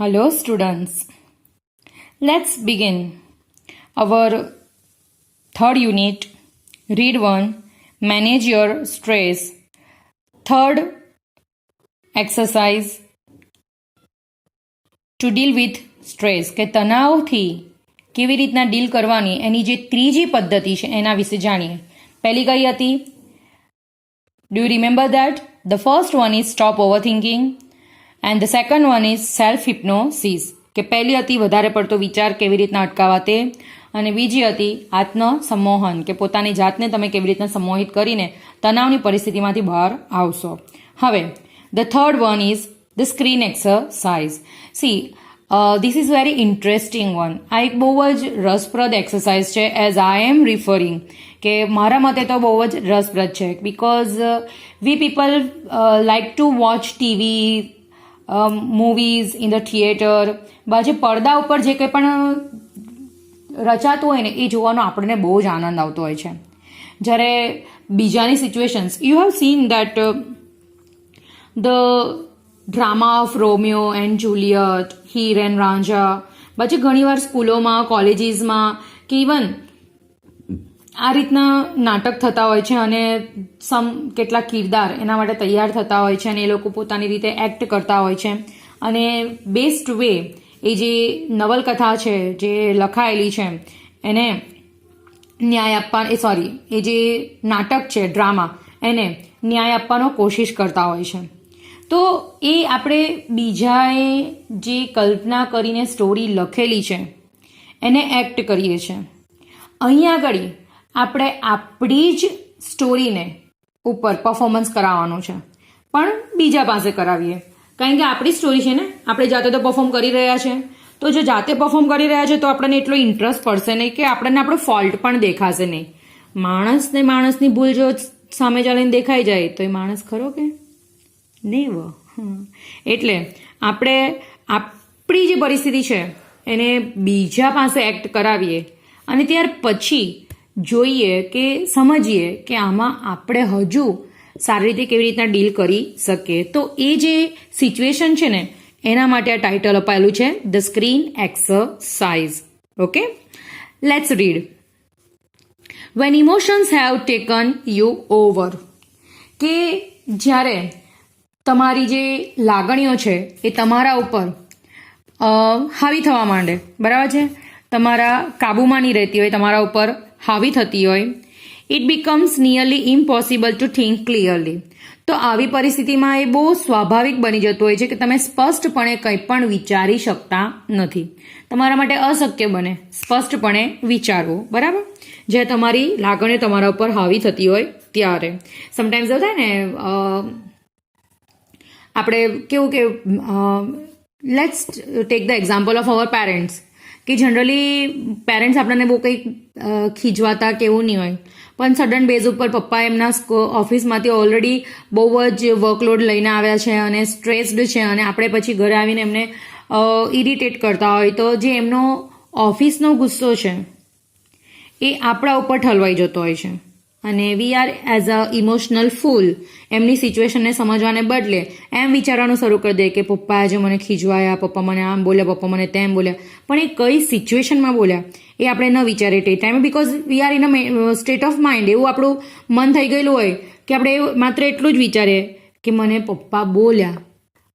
Hello students, let's begin our third unit, read 1, manage your stress. Third exercise, to deal with stress, કે તણાવથી કેવી રીતના deal કરવાની એની જે ત્રીજી પદ્ધતિ છે એના વિશે જાણીએ. પહેલી કઈ હતી? Do you remember that? The first one is stop overthinking. And the second one is self hypnosis, કે પહેલી હતી વધારે પડતો વિચાર કેવી રીતના અટકાવવા તે, અને બીજી હતી આત્મસંમોહન, કે પોતાની જાતને તમે કેવી રીતના સંમોહિત કરીને તણાવની પરિસ્થિતિમાંથી બહાર આવશો. હવે the third one is the screen exercise. See this is very interesting one. આ એક બહુ જ રસપ્રદ એક્સરસાઇઝ છે, એઝ આઈ એમ રિફરિંગ, કે મારા મતે તો બહુ જ રસપ્રદ છે, because we people like to watch TV, movies in the theatre, બાજુ પડદા ઉપર જે કંઈ પણ રચાતું હોય ને એ જોવાનો આપણને બહુ જ આનંદ આવતો હોય છે. જ્યારે બીજાની situations, you have seen that the drama of Romeo and Juliet, Heer and Ranjha, બાજુ ઘણીવાર સ્કૂલોમાં, કોલેજીસમાં કે ઇવન આ રીતના નાટક થતા હોય છે અને કેટલાક કિરદાર એના માટે તૈયાર થતા હોય છે અને એ લોકો પોતાની રીતે એક્ટ કરતા હોય છે, અને બેસ્ટ વે એ જે નવલકથા છે જે લખાયેલી છે એને ન્યાય આપવા એ જે નાટક છે, ડ્રામા, એને ન્યાય આપવાનો કોશિશ કરતા હોય છે. તો એ આપણે બીજાએ જે કલ્પના કરીને સ્ટોરી લખેલી છે એને એક્ટ કરીએ છીએ. અહીંયા આગળ આપણે આપણી જ સ્ટોરીને ઉપર પરફોર્મન્સ કરાવવાનું છે, પણ બીજા પાસે કરાવીએ, કારણ કે આપણી સ્ટોરી છે ને, આપણે જાતે તો પરફોર્મ કરી રહ્યા છે. તો જો જાતે પરફોર્મ કરી રહ્યા છે તો આપણને એટલો ઇન્ટરેસ્ટ પડશે નહીં, કે આપણને આપણો ફોલ્ટ પણ દેખાશે નહીં. માણસની ભૂલ જો સામે ચાલીને દેખાઈ જાય તો એ માણસ ખરો કે નહીં? એટલે આપણે આપણી જે પરિસ્થિતિ છે એને બીજા પાસે એક્ટ કરાવીએ અને ત્યાર પછી જોઈએ કે સમજીએ કે આમાં આપણે હજુ સારી રીતે કેવી રીતના ડીલ કરી શકીએ. તો એ જે સિચ્યુએશન છે ને એના માટે આ ટાઇટલ અપાયેલું છે, the screen exercise. Okay, let's read. When emotions have taken you over, કે જ્યારે તમારી જે લાગણીઓ છે એ તમારા ઉપર હાવી થવા માંડે, બરાબર છે, તમારા કાબૂમાં નહીં રહેતી હોય, તમારા ઉપર હાવી થતી હોય. It becomes nearly impossible two think clearly. તો આવી પરિસ્થિતિમાં એ બહુ સ્વાભાવિક બની જતું હોય છે કે તમે સ્પષ્ટપણે કંઈ પણ વિચારી શકતા નથી. તમારા માટે અશક્ય બને સ્પષ્ટપણે વિચારવું, બરાબર, જે તમારી લાગણીઓ તમારા ઉપર હાવી થતી હોય ત્યારે. સમટાઈમ્સ એવું થાય ને, આપણે કેવું કે let's take the example of our parents, કે જનરલી પેરેન્ટ્સ આપણને બહુ કંઈક ખીજવાતા કે એવું નહીં હોય, પણ સડન બેઝ ઉપર પપ્પા એમના ઓફિસમાંથી ઓલરેડી બહુ જ વર્કલોડ લઈને આવ્યા છે અને સ્ટ્રેસ્ડ છે, અને આપણે પછી ઘરે આવીને એમને ઇરિટેટ કરતા હોય, તો જે એમનો ઓફિસનો ગુસ્સો છે એ આપણા ઉપર ઠલવાઈ જતો હોય છે, અને we are as a emotional fool એમની સિચ્યુએશનને સમજવાને બદલે એમ વિચારવાનું શરૂ કરી દે કે પપ્પા આજે મને ખીજવાયા, પપ્પા મને આમ બોલ્યા, પપ્પા મને તેમ બોલ્યા, પણ એ કઈ સિચ્યુએશનમાં બોલ્યા એ આપણે ન વિચારીએ તે ટાઈમે, because we are in a state of mind. એવું આપણું મન થઈ ગયેલું હોય કે આપણે માત્ર એટલું જ વિચારીએ કે મને પપ્પા બોલ્યા,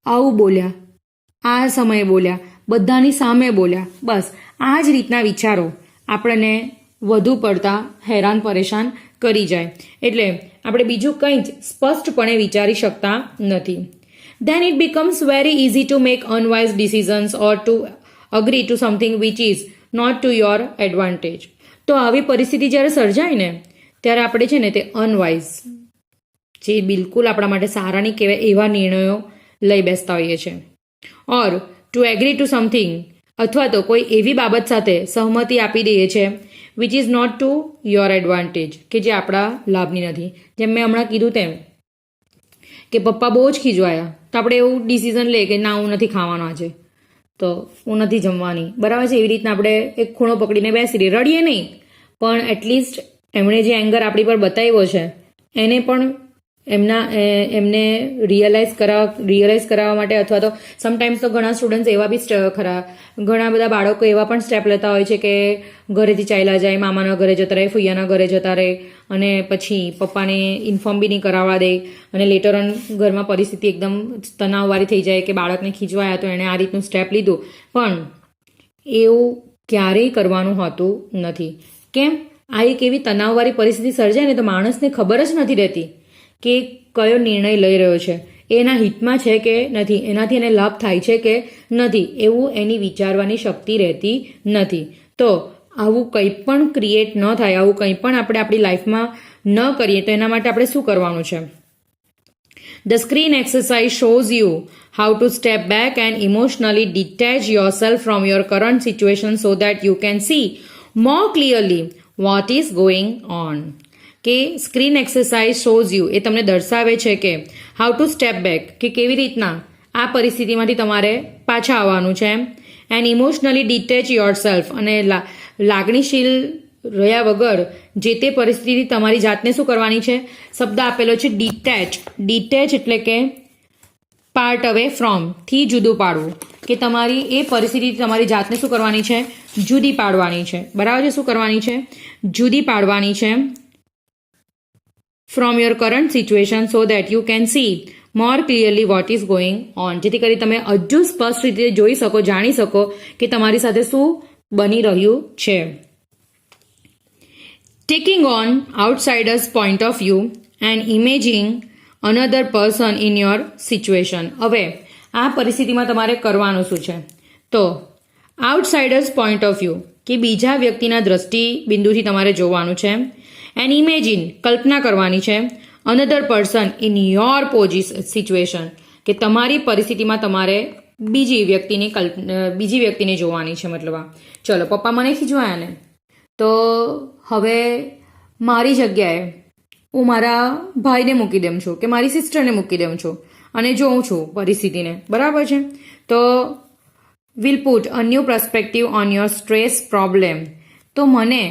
આવું બોલ્યા, આ સમયે બોલ્યા, બધાની સામે બોલ્યા, બસ આ જ રીતના વિચારો આપણને વધુ પડતા હેરાન પરેશાન કરી જાય. એટલે આપણે બીજું કંઈ જ સ્પષ્ટપણે વિચારી શકતા નથી. Then it becomes very easy to make unwise decisions or to agree to something which is not to your advantage. તો આવી પરિસ્થિતિ જ્યારે સર્જાય ને ત્યારે આપણે છે ને તે અનવાઇઝ, જે બિલકુલ આપણા માટે સારા નહીં કહેવાય એવા નિર્ણયો લઈ બેસતા હોઈએ છીએ. ઓર ટુ એગ્રી ટુ સમથિંગ, અથવા તો કોઈ એવી બાબત સાથે સહમતિ આપી દઈએ છીએ which is not to your advantage, કે જે આપણા લાભની નથી. જેમ મેં હમણાં કીધું તેમ કે પપ્પા બહુ જ ખીજવાયા, તો આપણે એવું ડિસિઝન લે કે ના, હું નથી ખાવાનો આજે, તો હું નથી જમવાની, બરાબર છે. એવી રીતના આપણે એક ખૂણો પકડીને બેસી રહીએ, રડીએ નહીં, પણ એટલીસ્ટ એમણે જે એંગર આપણી પર બતાવ્યો છે એને પણ એમને રિયલાઇઝ કરાવવા માટે, અથવા તો સમટાઈમ્સ તો ઘણા સ્ટુડન્ટ્સ એવા બી ઘણા બધા બાળકો એવા પણ સ્ટેપ લેતા હોય છે કે ઘરેથી ચાલ્યા જાય, મામાના ઘરે જતા રહે, ફુઈયાના ઘરે જતા રહે, અને પછી પપ્પાને ઇન્ફોર્મ બી નહીં કરાવવા દે, અને લેટર ઓન ઘરમાં પરિસ્થિતિ એકદમ તણાવવાળી થઈ જાય કે બાળકને ખીજવાયા તો એણે આ રીતનું સ્ટેપ લીધું. પણ એવું ક્યારેય કરવાનું હોતું નથી. કેમ? આ એક એવી તણાવવાળી પરિસ્થિતિ સર્જાય ને તો માણસને ખબર જ નથી રહેતી કે કયો નિર્ણય લઈ રહ્યો છે, એના હિતમાં છે કે નથી, એનાથી એને લાભ થાય છે કે નથી, એવું એની વિચારવાની શક્તિ રહેતી નથી. તો આવું કંઈ પણ ક્રિએટ ન થાય, આવું કંઈ પણ આપણે આપણી લાઈફમાં ન કરીએ તો એના માટે આપણે શું કરવાનું છે? The screen exercise shows you how to step back and emotionally detach yourself from your current situation so that you can see more clearly what is going on. કે સ્ક્રીન એક્સરસાઇઝ શોઝ યુ, એ તમને દર્શાવે છે કે how to step back, કે કેવી રીતના આ પરિસ્થિતિમાંથી તમારે પાછા આવવાનું છે, and emotionally detach your self, અને લાગણીશીલ રહ્યા વગર જે તે પરિસ્થિતિ તમારી જાતને શું કરવાની છે? શબ્દ આપેલો છે ડિટેચ. ડિટેચ એટલે કે પાર્ટ અવે ફ્રોમ, થી જુદું પાડવું, કે તમારી એ પરિસ્થિતિ તમારી જાતને શું કરવાની છે? જુદી પાડવાની છે. બરાબર છે? શું કરવાની છે? જુદી પાડવાની છે from your current situation so that you can see more clearly what is going on. જેથી કરી તમે હજુ સ્પષ્ટ રીતે જોઈ શકો, જાણી શકો કે તમારી સાથે શું બની રહ્યું છે. Taking on outsider's point of view and imagining another person in your situation. હવે આ પરિસ્થિતિમાં તમારે કરવાનું શું છે? તો આઉટસાઇડર્સ પોઈન્ટ ઓફ વ્યૂ, કે બીજા વ્યક્તિના દ્રષ્ટિ બિંદુથી તમારે જોવાનું છે. એન્ડ ઇમેજિન, કલ્પના કરવાની છે, another person in your situation, કે તમારી પરિસ્થિતિમાં તમારે બીજી વ્યક્તિને જોવાની છે. મતલબ ચલો, પપ્પા મને ખીજવાયા ને, તો હવે મારી જગ્યાએ હું મારા ભાઈને મૂકી દઉં છું કે મારી સિસ્ટરને મૂકી દઉં છું અને જોઉં છું પરિસ્થિતિને. બરાબર છે? તો will put a new perspective on your stress problem. તો મને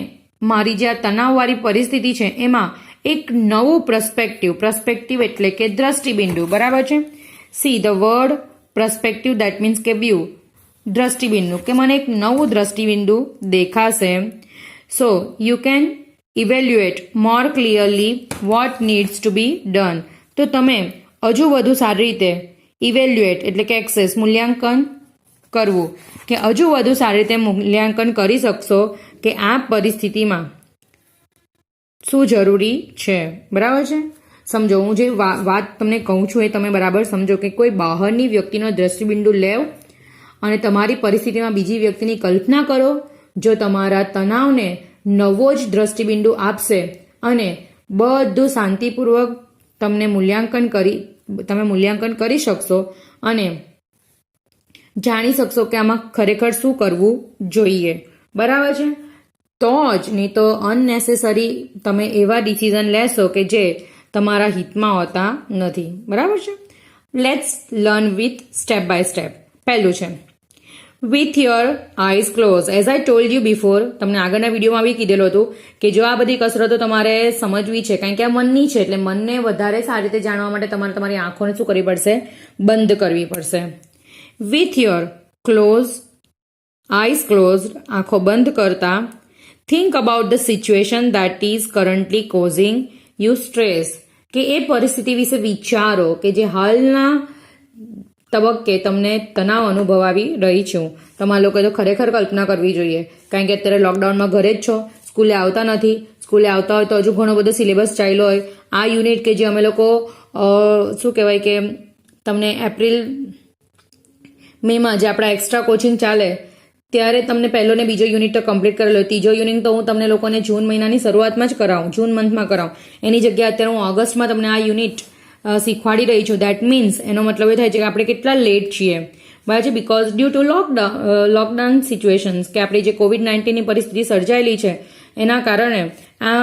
મારી જે આ તણાવવાળી પરિસ્થિતિ છે એમાં એક નવું પર્સપેક્ટિવ એટલે કે દ્રષ્ટિબિંદુ. બરાબર છે? See the word perspective, that means કે વ્યૂ, દ્રષ્ટિબિંદુ, કે મને એક નવું દ્રષ્ટિબિંદુ દેખાશે. So you can evaluate more clearly what needs to be done. તો તમે હજુ વધુ સારી રીતે ઇવેલ્યુએટ એટલે કે એક્સેસ, મૂલ્યાંકન કરવું, કે હજુ વધુ સારી રીતે મૂલ્યાંકન કરી શકશો કે આ પરિસ્થિતિમાં શું જરૂરી છે. બરાબર છે? સમજો, હું જે વાત તમને કહું છું એ તમે બરાબર સમજો, કે કોઈ બહારની વ્યક્તિનો દ્રષ્ટિબિંદુ લેવ અને તમારી પરિસ્થિતિમાં બીજી વ્યક્તિની કલ્પના કરો. જો તમારા તણાવને નવો જ દ્રષ્ટિબિંદુ આપશે અને બધું શાંતિપૂર્વક તમે મૂલ્યાંકન કરી શકશો અને જાણી શકશો કે આમાં ખરેખર શું કરવું જોઈએ. બરાબર છે? તો જ, નહીં તો અનનેસેસરી તમે એવા ડિસિઝન લેશો કે જે તમારા હિતમાં હોતા નથી. બરાબર છે? Let's learn with step by step. પહેલું છે with your eyes close. As I told you before, તમને આગળના વિડીયોમાં બી કીધેલું હતું કે જો આ બધી કસરતો તમારે સમજવી છે, કારણ કે આ મનની છે, એટલે મનને વધારે સારી રીતે જાણવા માટે તમારે તમારી આંખોને શું કરવી પડશે? બંધ કરવી પડશે. વિથ યોર આઈઝ ક્લોઝડ, આંખો બંધ કરતા, think about the situation that is currently causing you stress, કે એ પરિસ્થિતિ વિશે વિચારો કે જે હાલના તબક્કે તમને તણાવ અનુભવાવી રહી છું. તમારા લોકોએ તો ખરેખર કલ્પના કરવી જોઈએ, કારણ કે અત્યારે લોકડાઉનમાં ઘરે જ છો, સ્કૂલે આવતા નથી. સ્કૂલે આવતા હોય તો હજુ ઘણો બધો સિલેબસ ચાલ્યો હોય. આ યુનિટ કે જે અમે લોકો શું કહેવાય કે તમને એપ્રિલ મેમાં જે આપણા એક્સ્ટ્રા કોચિંગ ચાલે ત્યારે તમને પહેલો ને બીજો યુનિટ તો કમ્પ્લીટ કરેલો. ત્રીજો યુનિટ તો હું તમને લોકોને જૂન મહિનાની શરૂઆતમાં જ કરાવું, જૂન મંથમાં કરાવું. એની જગ્યાએ અત્યારે હું ઓગસ્ટમાં તમને આ યુનિટ શીખવાડી રહી છું. દેટ મીન્સ એનો મતલબ એ થાય છે કે આપણે કેટલા લેટ છીએ. બરાબર છે? Because due to lockdown situations, કે આપણી જે COVID-19ની પરિસ્થિતિ સર્જાયેલી છે એના કારણે આ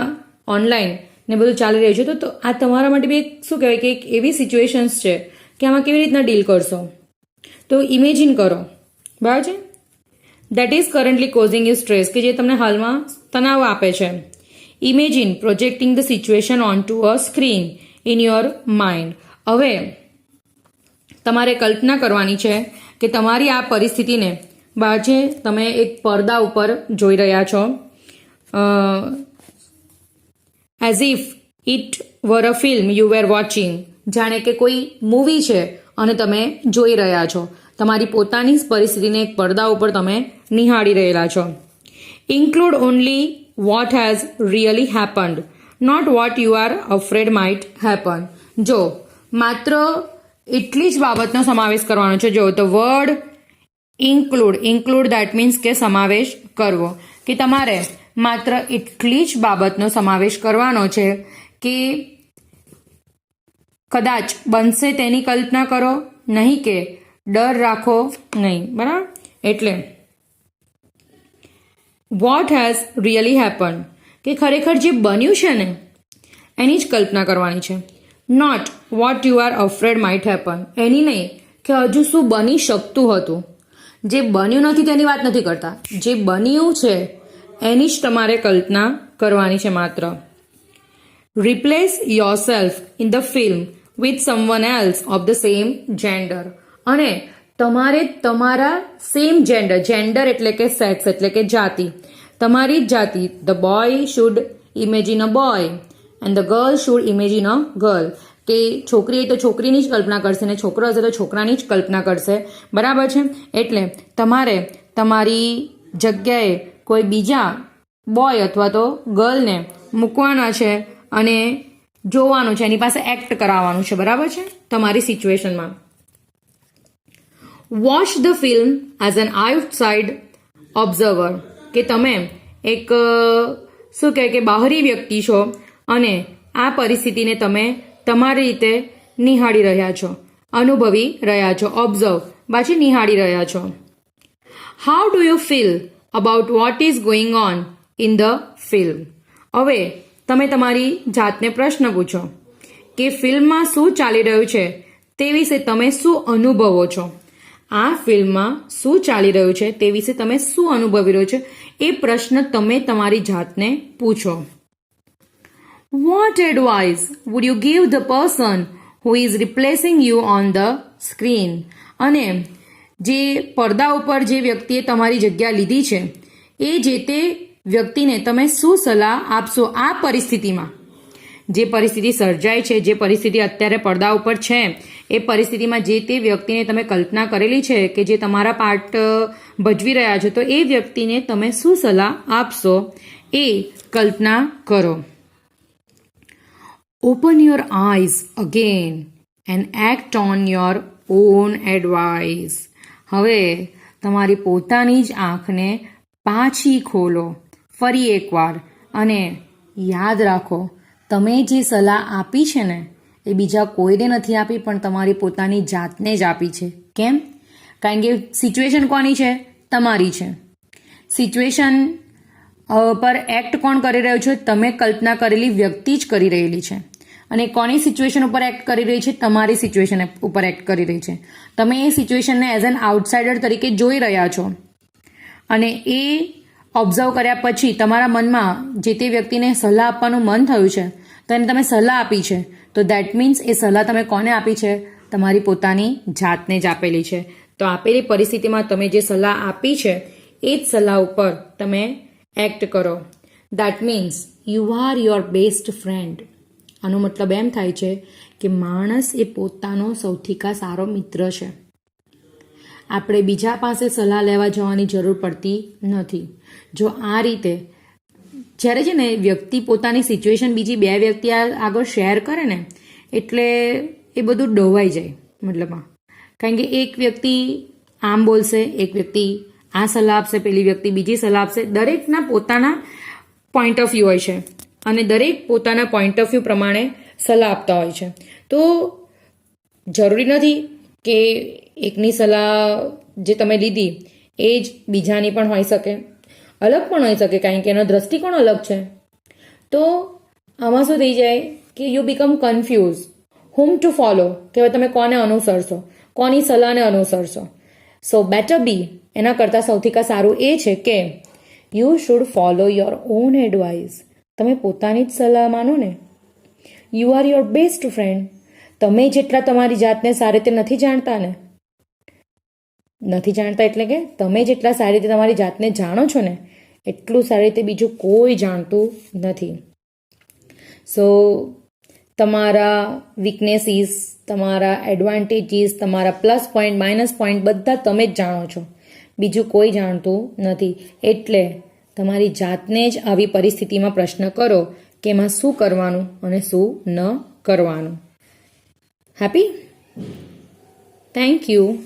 ઓનલાઈન ને બધું ચાલી રહ્યું છે. તો આ તમારા માટે બી શું કહેવાય કે એક એવી સિચ્યુએશન્સ છે કે આમાં કેવી રીતના ડીલ કરશો. તો ઇમેજિન કરો. બરાબર છે? That is currently causing you stress, કે જે તમને હાલમાં તણાવ આપે છે. Imagine projecting the situation on to a screen. In your mind. હવે તમારે કલ્પના કરવાની છે કે તમારી આ પરિસ્થિતિને બાજે તમે એક પડદા ઉપર જોઈ રહ્યા છો, as if it were a film you were watching. જાણે કે કોઈ મૂવી છે અને તમે જોઈ રહ્યા છો. તમારી પોતાની જ પરિસ્થિતિને એક પડદા ઉપર તમે નિહાળી રહેલા છો. Include only what has really happened, not what you are afraid might happen. જો માત્ર એટલી જ બાબતનો સમાવેશ કરવાનો છે. જો the word include that means કે સમાવેશ કરવો, કે તમારે માત્ર એટલી જ બાબતનો સમાવેશ કરવાનો છે કે કદાચ બનશે તેની કલ્પના કરો, નહીં કે ડર રાખો નહીં. બરાબર? એટલે વોટ હેઝ રિયલી હેપન, કે ખરેખર જે બન્યું છે ને એની જ કલ્પના કરવાની છે. Not what you are afraid might happen, એની નહીં કે હજુ શું બની શકતું હતું. જે બન્યું નથી તેની વાત નથી કરતા, જે બન્યું છે એની જ તમારે કલ્પના કરવાની છે માત્ર. Replace yourself in the film with someone else of the same gender. અને તમારે તમારા સેમ જેન્ડર એટલે કે સેક્સ એટલે કે જાતિ, તમારી જ જાતિ. The boy should imagine a boy and the girl should imagine a girl. કે છોકરી તો છોકરીની જ કલ્પના કરશે ને છોકરો હશે તો છોકરાની જ કલ્પના કરશે. બરાબર છે? એટલે તમારે તમારી જગ્યાએ કોઈ બીજા બોય અથવા તો ગર્લને મૂકવાના છે અને જોવાનું છે, એની પાસે એક્ટ કરાવવાનું છે. બરાબર છે? તમારી સિચ્યુએશનમાં. Watch the film as an outside observer, કે તમે એક શું કહે કે બહારી વ્યક્તિ છો અને આ પરિસ્થિતિને તમે તમારી રીતે નિહાળી રહ્યા છો, અનુભવી રહ્યા છો. ઓબ્ઝર્વ પાછી નિહાળી રહ્યા છો. How do you feel about what is going on in the film. હવે તમે તમારી જાતને પ્રશ્ન પૂછો કે ફિલ્મમાં શું ચાલી રહ્યું છે તે વિશે તમે શું અનુભવો છો. આ ફિલ્મમાં શું ચાલી રહ્યું છે તે વિશે તમે શું અનુભવી રહ્યો છો એ પ્રશ્ન તમે તમારી જાતને પૂછો. What advice would you give the person who is replacing you on the screen. અને જે પડદા ઉપર જે વ્યક્તિએ તમારી જગ્યા લીધી છે એ જે તે વ્યક્તિને તમે શું સલાહ આપશો આ પરિસ્થિતિમાં. જે પરિસ્થિતિ સર્જાય છે, જે પરિસ્થિતિ અત્યારે પડદા ઉપર છે, એ પરિસ્થિતિમાં જે તે વ્યક્તિને તમે કલ્પના કરેલી છે કે જે તમારા પાર્ટ ભજવી રહ્યા છો, તો એ વ્યક્તિને તમે શું સલાહ આપશો એ કલ્પના કરો. Open your eyes again and act on your own advice. હવે તમારી પોતાની જ આંખને પાછી ખોલો ફરી એકવાર અને યાદ રાખો તમે જે સલાહ આપી છે ને એ બીજા કોઈને નથી આપી પણ તમારી પોતાની જાતને જ આપી છે. કેમ? કારણ કે સિચ્યુએશન કોની છે? તમારી છે. સિચ્યુએશન પર એક્ટ કોણ કરી રહ્યું છે? તમે કલ્પના કરેલી વ્યક્તિ જ કરી રહેલી છે. અને કોની સિચ્યુએશન ઉપર એક્ટ કરી રહી છે? તમારી સિચ્યુએશન ઉપર એક્ટ કરી રહી છે. તમે એ સિચ્યુએશનને એઝ એન આઉટસાઇડર તરીકે જોઈ રહ્યા છો અને એ ઓબ્ઝર્વ કર્યા પછી તમારા મનમાં જે તે વ્યક્તિને સલાહ આપવાનું મન થયું છે તો એને તમે સલાહ આપી છે, તો દેટ મીન્સ એ સલાહ તમે કોને આપી છે? તમારી પોતાની જાતને જ આપેલી છે. તો આપેલી પરિસ્થિતિમાં તમે જે સલાહ આપી છે એ જ સલાહ ઉપર તમે એક્ટ કરો. That means you are your best friend. આનો મતલબ એમ થાય છે કે માણસ એ પોતાનો સૌથી સારો મિત્ર છે. આપણે બીજા પાસે સલાહ લેવા જવાની જરૂર પડતી નથી. જો આ રીતે જ્યારે છે ને વ્યક્તિ પોતાની સિચ્યુએશન બીજી બે વ્યક્તિ આગળ શેર કરે ને એટલે એ બધું ડોવાઈ જાય. મતલબમાં કારણ કે એક વ્યક્તિ આમ બોલશે, એક વ્યક્તિ આ સલાહ આપશે, પેલી વ્યક્તિ બીજી સલાહ આપશે. દરેકના પોતાના પોઈન્ટ ઓફ વ્યૂ હોય છે અને દરેક પોતાના પોઈન્ટ ઓફ વ્યૂ પ્રમાણે સલાહ આપતા હોય છે. તો જરૂરી નથી કે એકની સલાહ જે તમે લીધી એ જ બીજાની પણ હોઈ શકે, અલગ પણ હોઈ શકે કારણ કે એનો દ્રષ્ટિકોણ અલગ છે. તો આમાં શું થઈ જાય કે you become confuse whom two follow, કે હવે તમે કોને અનુસરશો, કોની સલાહને અનુસરશો. સો બેટર બી, એના કરતાં સૌથી સારું એ છે કે you should follow your own advice. તમે પોતાની જ સલાહ માનો ને. You are your best friend. તમે જેટલા તમારી જાતને સારી રીતે નથી જાણતા ને, નથી જાણતા એટલે કે તમે જેટલા સારી રીતે તમારી જાતને જાણો છો ને, એટલું સારી રીતે બીજું કોઈ જાણતું નથી. સો તમારા વીકનેસીસ, તમારા એડવાન્ટેજીસ, તમારા પ્લસ પોઈન્ટ, માઇનસ પોઈન્ટ બધા તમે જ જાણો છો, બીજું કોઈ જાણતું નથી. એટલે તમારી જાતને જ આવી પરિસ્થિતિમાં પ્રશ્ન કરો કે એમાં શું કરવાનું અને શું ન કરવાનું. હેપી? Thank you.